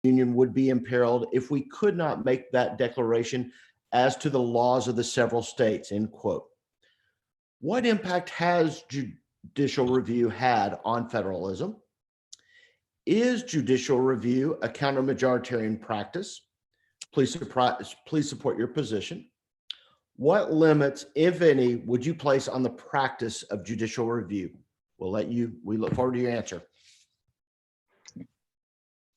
Union would be imperiled if we could not make that declaration as to the laws of the several states, end quote. What impact has judicial review had on federalism? Is judicial review a counter-majoritarian practice? Please support your position. What limits, if any, would you place on the practice of judicial review? We look forward to your answer.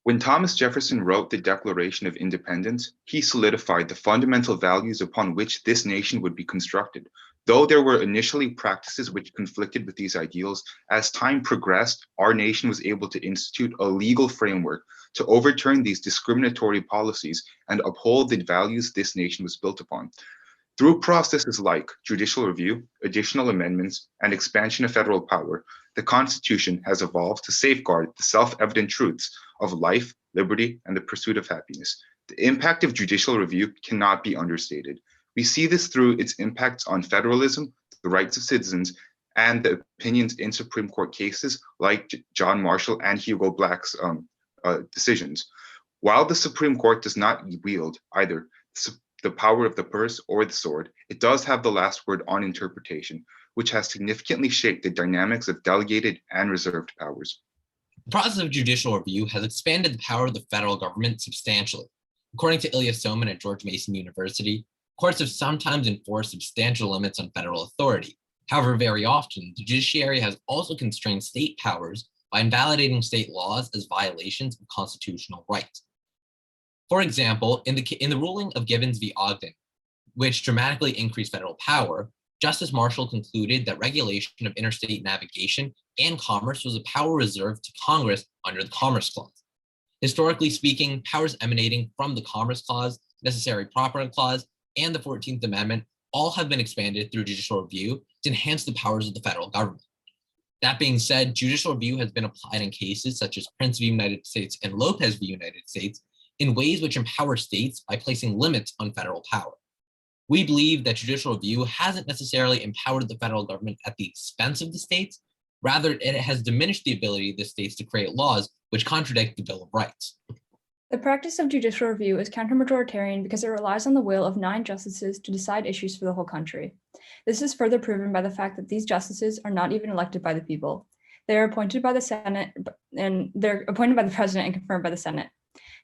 When Thomas Jefferson wrote the Declaration of Independence, he solidified the fundamental values upon which this nation would be constructed. Though there were initially practices which conflicted with these ideals, as time progressed, our nation was able to institute a legal framework to overturn these discriminatory policies and uphold the values this nation was built upon. Through processes like judicial review, additional amendments, and expansion of federal power, the Constitution has evolved to safeguard the self-evident truths of life, liberty, and the pursuit of happiness. The impact of judicial review cannot be understated. We see this through its impacts on federalism, the rights of citizens, and the opinions in Supreme Court cases like John Marshall and Hugo Black's decisions. While the Supreme Court does not wield either the power of the purse or the sword, it does have the last word on interpretation, which has significantly shaped the dynamics of delegated and reserved powers. The process of judicial review has expanded the power of the federal government substantially. According to Ilya Somin at George Mason University, courts have sometimes enforced substantial limits on federal authority. However, very often, the judiciary has also constrained state powers by invalidating state laws as violations of constitutional rights. For example, in the ruling of Gibbons v. Ogden, which dramatically increased federal power, Justice Marshall concluded that regulation of interstate navigation and commerce was a power reserved to Congress under the Commerce Clause. Historically speaking, powers emanating from the Commerce Clause, Necessary Property Clause, and the 14th Amendment all have been expanded through judicial review to enhance the powers of the federal government. That being said, judicial review has been applied in cases such as Prince v. United States and Lopez v. United States in ways which empower states by placing limits on federal power. We believe that judicial review hasn't necessarily empowered the federal government at the expense of the states. Rather, it has diminished the ability of the states to create laws which contradict the Bill of Rights. The practice of judicial review is counter-majoritarian because it relies on the will of 9 justices to decide issues for the whole country. This is further proven by the fact that these justices are not even elected by the people. They are appointed by the Senate, and they're appointed by the president and confirmed by the Senate.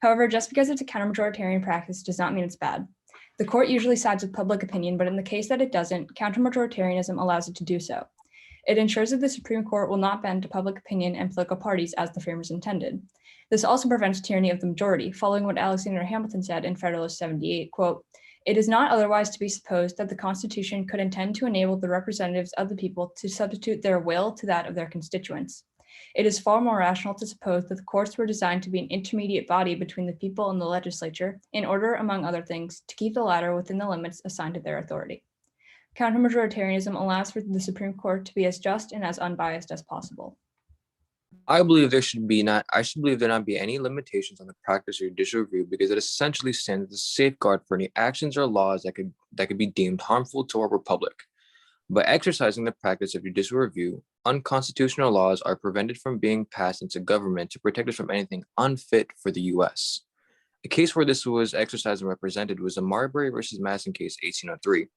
However, just because it's a counter-majoritarian practice does not mean it's bad. The court usually sides with public opinion, but in the case that it doesn't, counter-majoritarianism allows it to do so. It ensures that the Supreme Court will not bend to public opinion and political parties as the framers intended. This also prevents tyranny of the majority, following what Alexander Hamilton said in Federalist 78, quote, "It is not otherwise to be supposed that the Constitution could intend to enable the representatives of the people to substitute their will to that of their constituents. It is far more rational to suppose that the courts were designed to be an intermediate body between the people and the legislature, in order, among other things, to keep the latter within the limits assigned to their authority." Counter-majoritarianism allows for the Supreme Court to be as just and as unbiased as possible. I believe there not be any limitations on the practice of judicial review because it essentially stands as a safeguard for any actions or laws that could be deemed harmful to our republic. By exercising the practice of judicial review, unconstitutional laws are prevented from being passed into government to protect us from anything unfit for the U.S. A case where this was exercised and represented was the Marbury versus Madison case, 1803.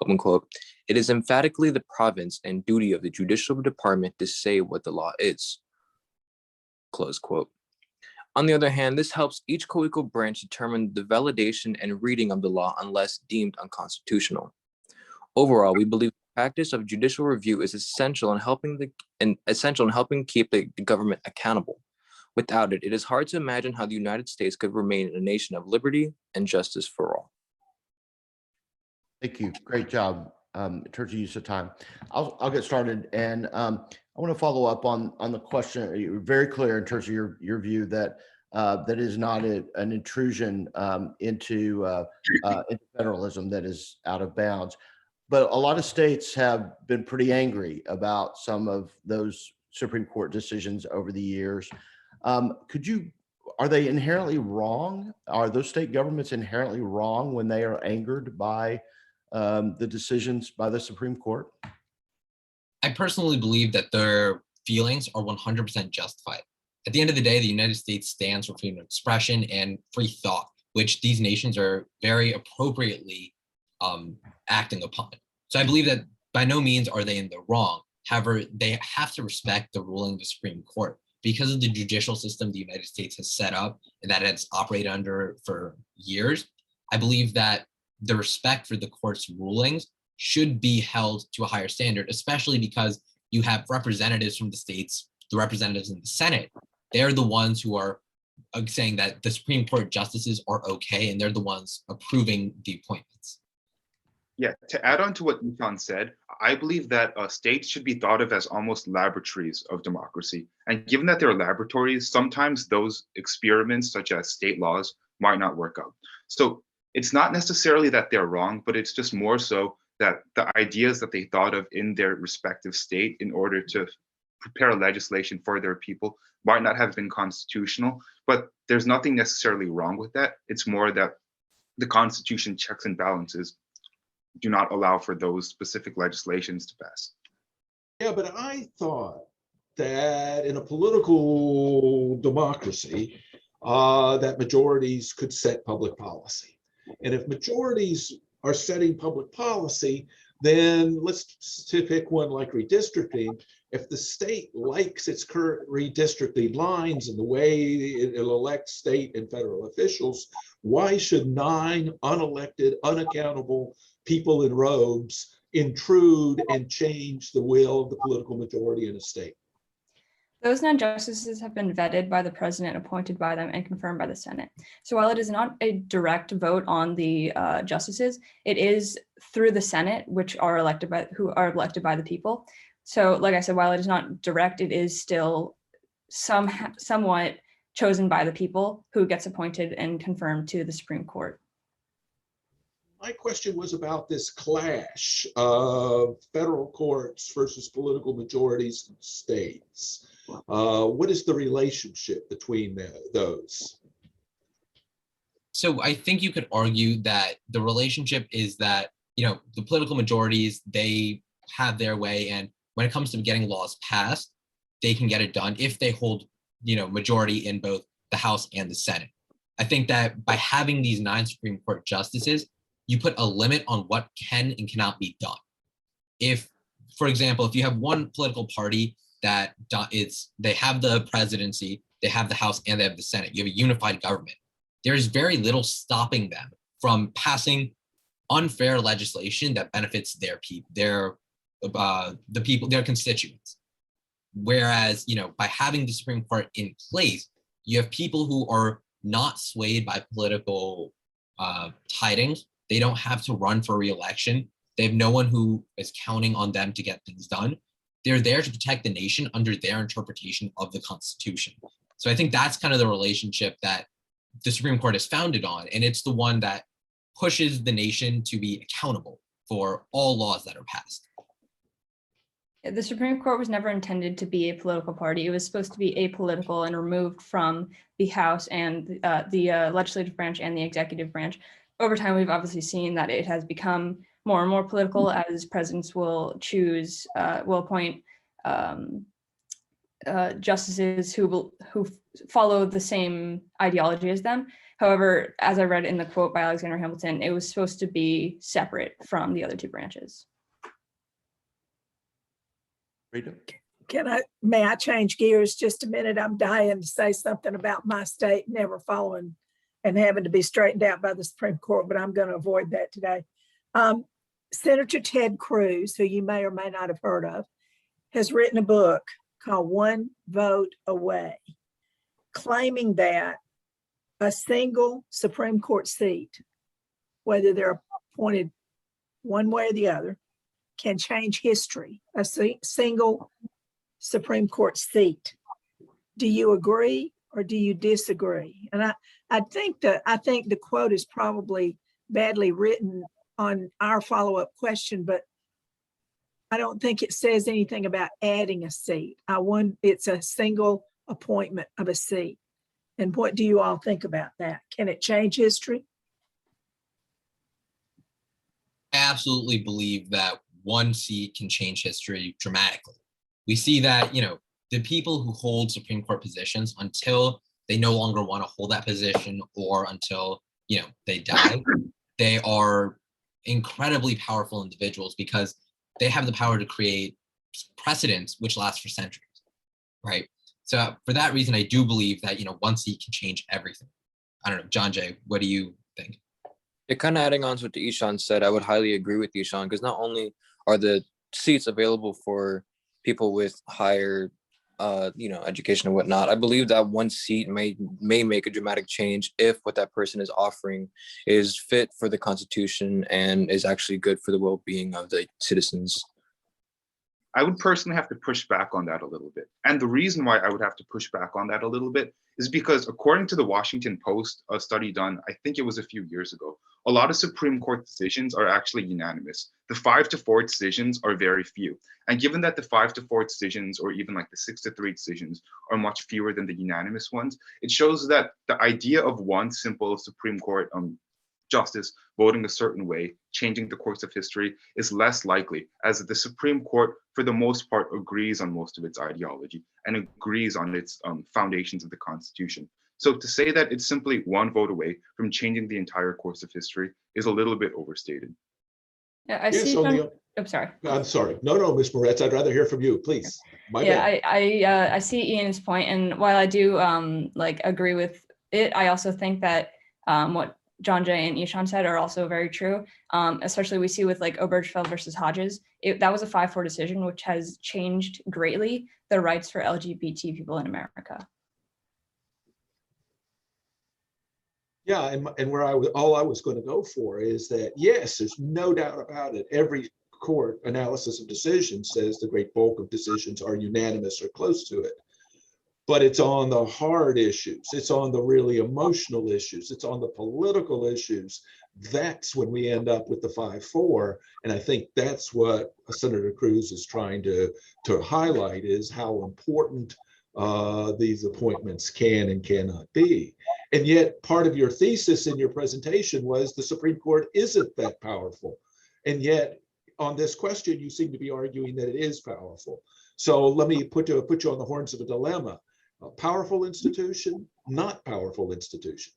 Open quote, "It is emphatically the province and duty of the judicial department to say what the law is." Close quote. On the other hand, this helps each co-equal branch determine the validation and reading of the law unless deemed unconstitutional. Overall, we believe the practice of judicial review is essential in helping keep the government accountable. Without it, it is hard to imagine how the United States could remain a nation of liberty and justice for all. Thank you. Great job in terms of use of time. I'll get started, and I want to follow up on the question. You're very clear in terms of your view that that is not an intrusion into federalism that is out of bounds. But a lot of states have been pretty angry about some of those Supreme Court decisions over the years. Are they inherently wrong? Are those state governments inherently wrong when they are angered by the decisions by the Supreme Court? I personally believe that their feelings are 100% justified. At the end of the day, the United States stands for freedom of expression and free thought, which these nations are very appropriately acting upon. So I believe that by no means are they in the wrong. However, they have to respect the ruling of the Supreme Court because of the judicial system the United States has set up and that it's operated under for years. I believe that the respect for the court's rulings should be held to a higher standard, especially because you have representatives from the states, the representatives in the Senate. They're the ones who are saying that the Supreme Court justices are okay, and they're the ones approving the appointments. Yeah, to add on to what Ethan said, I believe that states should be thought of as almost laboratories of democracy. And given that they're laboratories, sometimes those experiments, such as state laws, might not work out. So it's not necessarily that they're wrong, but it's just more so that the ideas that they thought of in their respective state in order to prepare legislation for their people might not have been constitutional. But there's nothing necessarily wrong with that. It's more that the Constitution checks and balances do not allow for those specific legislations to pass. Yeah, but I thought that in a political democracy, that majorities could set public policy. And if majorities are setting public policy, then let's pick one like redistricting. If the state likes its current redistricting lines and the way it'll elect state and federal officials, why should 9 unelected, unaccountable people in robes intrude and change the will of the political majority in a state? Those 9 justices have been vetted by the president, appointed by them, and confirmed by the Senate. So while it is not a direct vote on the justices, it is through the Senate, who are elected by the people. So, like I said, while it is not direct, it is still somewhat chosen by the people, who gets appointed and confirmed to the Supreme Court. My question was about this clash of federal courts versus political majorities in states. What is the relationship between those? So I think you could argue that the relationship is that, the political majorities, they have their way, and when it comes to getting laws passed, they can get it done if they hold, majority in both the House and the Senate. I think that by having these 9 Supreme Court justices, you put a limit on what can and cannot be done. If, for example, if you have one political party that they have the presidency, they have the House, and they have the Senate, you have a unified government, there's very little stopping them from passing unfair legislation that benefits their people, their constituents. Whereas, by having the Supreme Court in place, you have people who are not swayed by political tidings. They don't have to run for re-election. They have no one who is counting on them to get things done. They're there to protect the nation under their interpretation of the Constitution. So I think that's kind of the relationship that the Supreme Court is founded on, and it's the one that pushes the nation to be accountable for all laws that are passed. The Supreme Court was never intended to be a political party. It was supposed to be apolitical and removed from the House and the legislative branch and the executive branch. Over time, we've obviously seen that it has become more and more political as presidents will appoint justices who follow the same ideology as them. However, as I read in the quote by Alexander Hamilton, it was supposed to be separate from the other 2 branches. Rita? May I change gears just a minute? I'm dying to say something about my state never following and having to be straightened out by the Supreme Court, but I'm going to avoid that today. Senator Ted Cruz, who you may or may not have heard of, has written a book called One Vote Away, claiming that a single Supreme Court seat, whether they're appointed one way or the other, can change history. A single Supreme Court seat. Do you agree or do you disagree? And I think the quote is probably badly written on our follow-up question, but I don't think it says anything about adding a seat. It's a single appointment of a seat. And what do you all think about that? Can it change history? I absolutely believe that one seat can change history dramatically. We see that, the people who hold Supreme Court positions until they no longer want to hold that position or until, they die, they are incredibly powerful individuals because they have the power to create precedents which last for centuries, right? So for that reason, I do believe that, one seat can change everything. I don't know, John Jay, what do you think? Kind of adding on to what Ishan said, I would highly agree with Ishan because not only are the seats available for people with higher, education and whatnot, I believe that one seat may make a dramatic change if what that person is offering is fit for the Constitution and is actually good for the well-being of the citizens. I would personally have to push back on that a little bit. And the reason why I would have to push back on that a little bit is because according to the Washington Post, a study done, I think it was a few years ago, a lot of Supreme Court decisions are actually unanimous. The 5-4 decisions are very few. And given that the 5-4 decisions, or even like the 6-3 decisions, are much fewer than the unanimous ones, it shows that the idea of one simple Supreme Court justice voting a certain way, changing the course of history, is less likely, as the Supreme Court, for the most part, agrees on most of its ideology and agrees on its foundations of the Constitution. So to say that it's simply one vote away from changing the entire course of history is a little bit overstated. Yeah, I see. I'm sorry. I'm sorry. No, Ms. Moretz, I'd rather hear from you, please. I see Ian's point, and while I do agree with it, I also think that what John Jay and Ishan said are also very true. Especially we see with like Obergefell versus Hodges, that was a 5-4 decision, which has changed greatly the rights for LGBT people in America. Yeah, and where all I was going to go for is that, yes, there's no doubt about it. Every court analysis of decisions says the great bulk of decisions are unanimous or close to it. But it's on the hard issues. It's on the really emotional issues. It's on the political issues. That's when we end up with the 5-4. And I think that's what Senator Cruz is trying to highlight, is how important these appointments can and cannot be. And yet part of your thesis in your presentation was the Supreme Court isn't that powerful. And yet on this question, you seem to be arguing that it is powerful. So let me put you on the horns of a dilemma. A powerful institution, not powerful institution.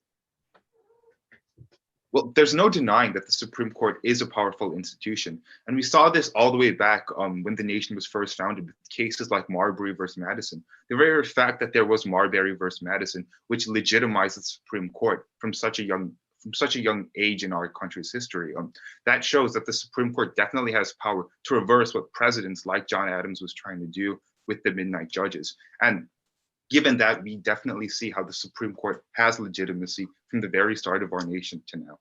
Well, there's no denying that the Supreme Court is a powerful institution. And we saw this all the way back when the nation was first founded, with cases like Marbury versus Madison. The very fact that there was Marbury versus Madison, which legitimized the Supreme Court from such a young age in our country's history, that shows that the Supreme Court definitely has power to reverse what presidents like John Adams was trying to do with the midnight judges. And given that, we definitely see how the Supreme Court has legitimacy from the very start of our nation to now.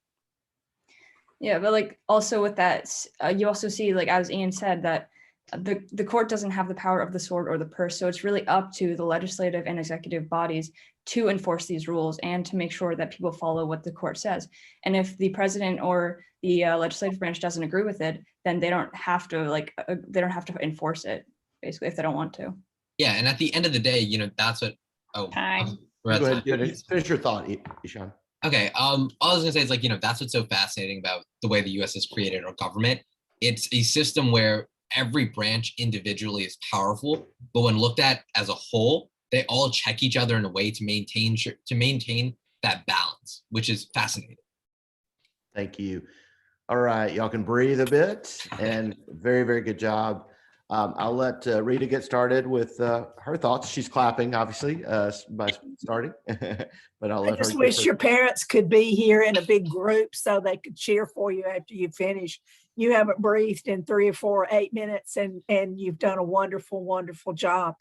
Yeah, but also with that, you also see, as Ian said, that the court doesn't have the power of the sword or the purse. So it's really up to the legislative and executive bodies to enforce these rules and to make sure that people follow what the court says. And if the president or the legislative branch doesn't agree with it, then they don't have to enforce it, basically, if they don't want to. Yeah, and at the end of the day, that's what. Go ahead, finish your thought, Ishan. Okay. All I was gonna say is that's what's so fascinating about the way the U.S. has created our government. It's a system where every branch individually is powerful, but when looked at as a whole, they all check each other in a way to maintain that balance, which is fascinating. Thank you. All right, y'all can breathe a bit, and very, very good job. I'll let Rita get started with her thoughts. She's clapping, obviously, by starting, but I'll let her. I just wish your parents could be here in a big group so they could cheer for you after you finish. You haven't breathed in 3 or 4 or 8 minutes, and you've done a wonderful, wonderful job.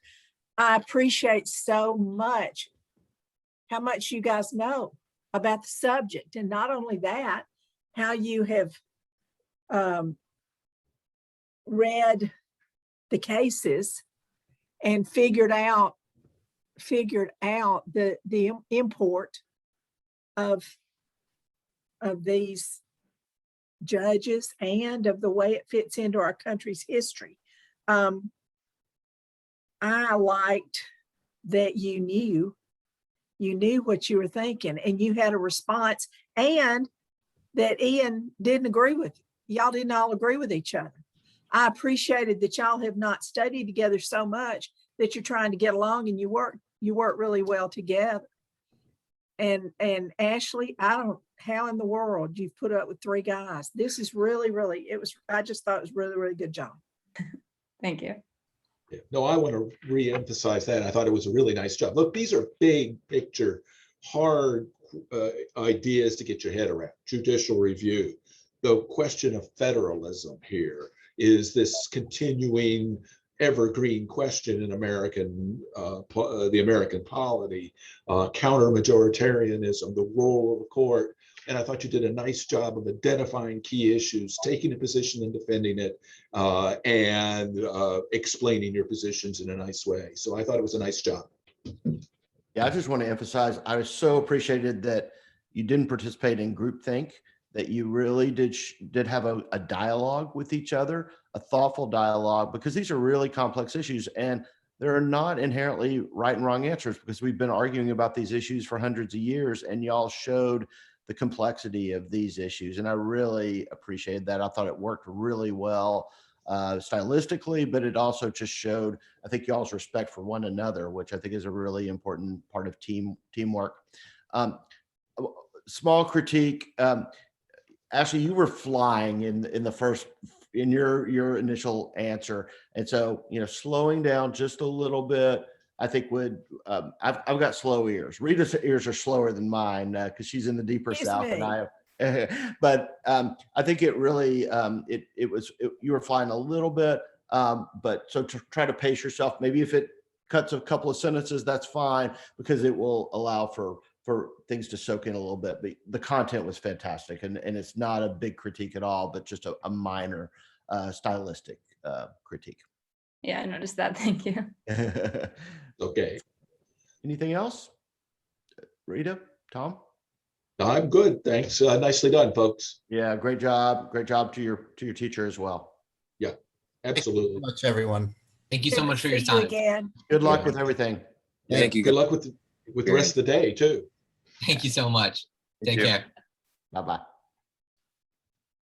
I appreciate so much how much you guys know about the subject, and not only that, how you have read the cases and figured out the import of these judges and of the way it fits into our country's history. I liked that you knew what you were thinking and you had a response, and that Ian didn't agree with you. Y'all didn't all agree with each other. I appreciated that y'all have not studied together so much that you're trying to get along and you work really well together. And Ashley, how in the world you've put up with 3 guys? This is really, I just thought it was really, really good job. Thank you. Yeah. No, I want to re-emphasize that. I thought it was a really nice job. Look, these are big picture, hard ideas to get your head around. Judicial review. The question of federalism here is this continuing evergreen question in the American polity, counter majoritarianism, the role of the court. And I thought you did a nice job of identifying key issues, taking a position and defending it, and explaining your positions in a nice way. So I thought it was a nice job. Yeah, I just want to emphasize, I was so appreciated that you didn't participate in groupthink, that you really did have a dialogue with each other, a thoughtful dialogue, because these are really complex issues and there are not inherently right and wrong answers, because we've been arguing about these issues for hundreds of years and y'all showed the complexity of these issues. And I really appreciated that. I thought it worked really well stylistically, but it also just showed, I think, y'all's respect for one another, which I think is a really important part of teamwork. Small critique. Ashley, you were flying in the first, in your initial answer. And so, slowing down just a little bit, I think would, I've got slow ears. Rita's ears are slower than mine because she's in the deeper South than I am. But I think it really, you were flying a little bit, but so to try to pace yourself, maybe if it cuts a couple of sentences, that's fine, because it will allow for things to soak in a little bit. But the content was fantastic, and it's not a big critique at all, but just a minor stylistic critique. Yeah, I noticed that. Thank you. Okay. Anything else? Rita, Tom? I'm good. Thanks. Nicely done, folks. Yeah, great job. Great job to your teacher as well. Yeah, absolutely. Thank you so much, everyone. Thank you so much for your See you time. again. Good luck Yeah. with everything. Thank you. Good luck with the rest of the day too. Thank you so much. Take care. Bye-bye.